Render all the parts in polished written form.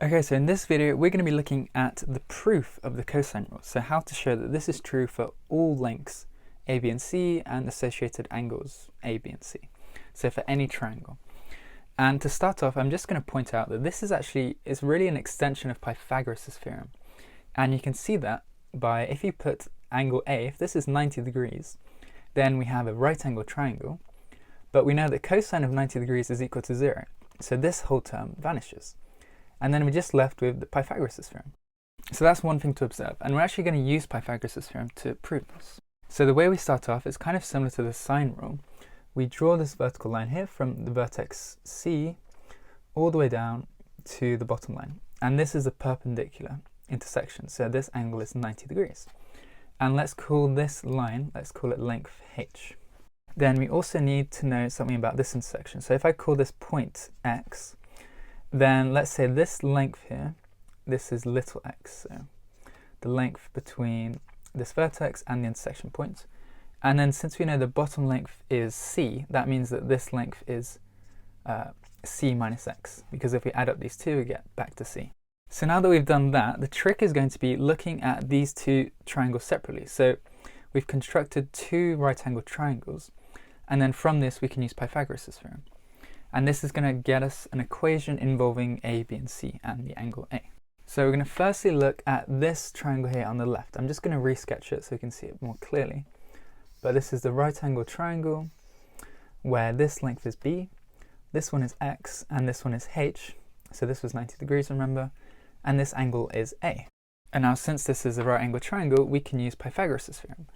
Okay, so in this video we're going to be looking at the proof of the cosine rule. So how to show that this is true for all lengths a, b and c and associated angles a, b and c. So for any triangle. And to start off, I'm just going to point out that this is really an extension of Pythagoras' theorem. And you can see that by, if you put angle A, if this is 90 degrees, then we have a right angle triangle, but we know that cosine of 90 degrees is equal to 0. So this whole term vanishes. And then we're just left with the Pythagoras' theorem. So that's one thing to observe, and we're actually going to use Pythagoras' theorem to prove this. So the way we start off is kind of similar to the sine rule. We draw this vertical line here from the vertex C all the way down to the bottom line. And this is a perpendicular intersection, so this angle is 90 degrees. And let's call this line, let's call it length h. Then we also need to know something about this intersection. So if I call this point x, then let's say this length here, this is little x, so the length between this vertex and the intersection point. And then since we know the bottom length is c, that means that this length is c minus x, because if we add up these two, we get back to c. So now that we've done that, the trick is going to be looking at these two triangles separately. So we've constructed two right angled triangles, and then from this we can use Pythagoras' theorem. And this is going to get us an equation involving a, b and c and the angle a. So we're going to firstly look at this triangle here on the left. I'm just going to resketch it so you can see it more clearly. But this is the right angle triangle where this length is b, this one is x, and this one is h. So this was 90 degrees, remember, and this angle is a. And now since this is a right angle triangle, we can use Pythagoras' theorem.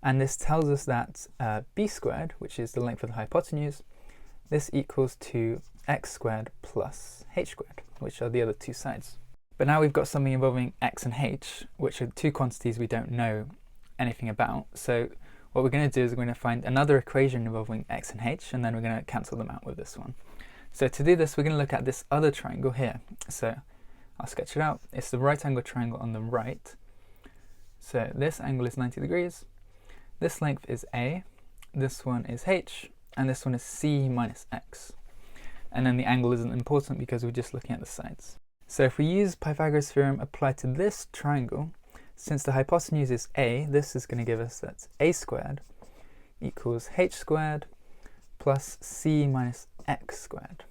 And this tells us that b squared, which is the length of the hypotenuse, this equals to x squared plus h squared, which are the other two sides. But now we've got something involving x and h, which are two quantities we don't know anything about. So what we're going to do is we're going to find another equation involving x and h, and then we're going to cancel them out with this one. So to do this, we're going to look at this other triangle here. So I'll sketch it out. It's the right angle triangle on the right. So this angle is 90 degrees. This length is a, this one is h, and this one is c minus x. And then the angle isn't important because we're just looking at the sides. So if we use Pythagoras' theorem applied to this triangle, since the hypotenuse is a, this is going to give us that a squared equals h squared plus c minus x squared.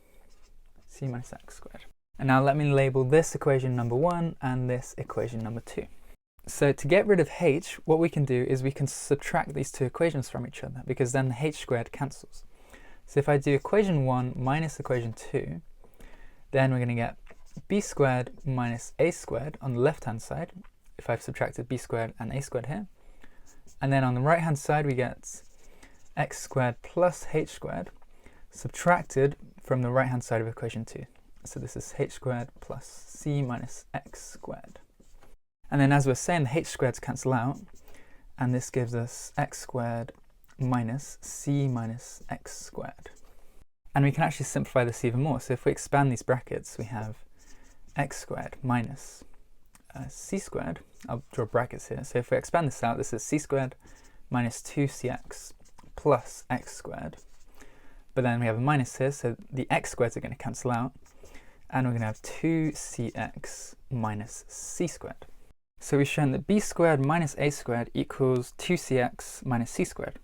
C minus x squared. And now let me label this equation number 1 and this equation number 2. So to get rid of h, what we can do is we can subtract these two equations from each other, because then the h squared cancels. So if I do equation 1 minus equation 2, then we're going to get b squared minus a squared on the left hand side, if I've subtracted b squared and a squared here. And then on the right hand side we get x squared plus h squared subtracted from the right hand side of equation 2. So this is h squared plus c minus x squared. And then as we're saying, the h squareds cancel out, and this gives us x squared minus c minus x squared. And we can actually simplify this even more. So if we expand these brackets, we have x squared minus c squared. I'll draw brackets here. So if we expand this out, this is c squared minus 2cx plus x squared. But then we have a minus here, so the x squareds are going to cancel out, and we're going to have 2cx minus c squared. So we've shown that b squared minus a squared equals 2cx minus c squared.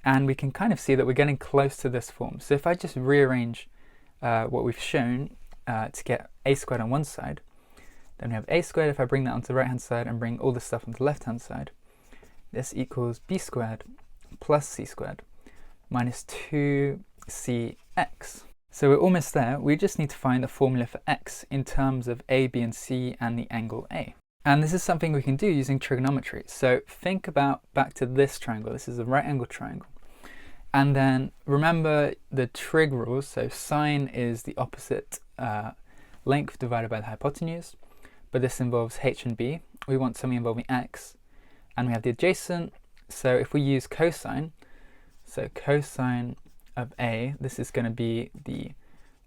And we can kind of see that we're getting close to this form. So if I just rearrange what we've shown to get a squared on one side, then we have a squared. If I bring that onto the right hand side and bring all this stuff onto the left hand side, this equals b squared plus c squared minus 2cx. So we're almost there. We just need to find a formula for x in terms of a, b and c and the angle a. And this is something we can do using trigonometry. So think about back to this triangle. This is a right angle triangle. And then remember the trig rules. So sine is the opposite length divided by the hypotenuse. But this involves h and b. We want something involving x. And we have the adjacent. So if we use cosine, so cosine of a, this is going to be the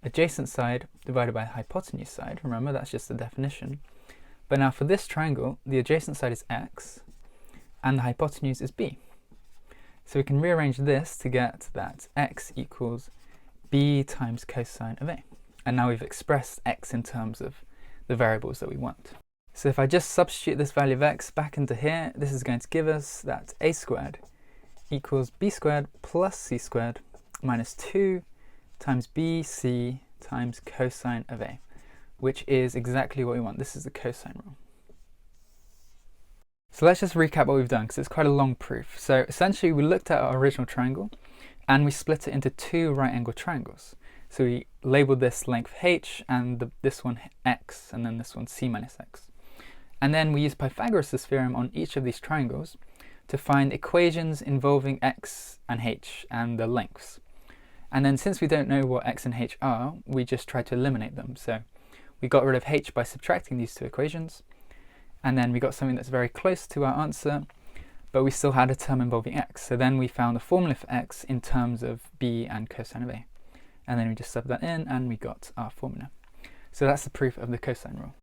adjacent side divided by the hypotenuse side. Remember, that's just the definition. But now for this triangle, the adjacent side is x, and the hypotenuse is b. So we can rearrange this to get that x equals b times cosine of a. And now we've expressed x in terms of the variables that we want. So if I just substitute this value of x back into here, this is going to give us that a squared equals b squared plus c squared minus 2 times bc times cosine of a, which is exactly what we want. This is the cosine rule. So let's just recap what we've done, because it's quite a long proof. So essentially we looked at our original triangle and we split it into two right angle triangles. So we labeled this length h and this one x, and then this one c minus x. And then we used Pythagoras' theorem on each of these triangles to find equations involving x and h and the lengths. And then since we don't know what x and h are, we just try to eliminate them. So we got rid of h by subtracting these two equations, and then we got something that's very close to our answer, but we still had a term involving x. So then we found the formula for x in terms of b and cosine of a. And then we just subbed that in and we got our formula. So that's the proof of the cosine rule.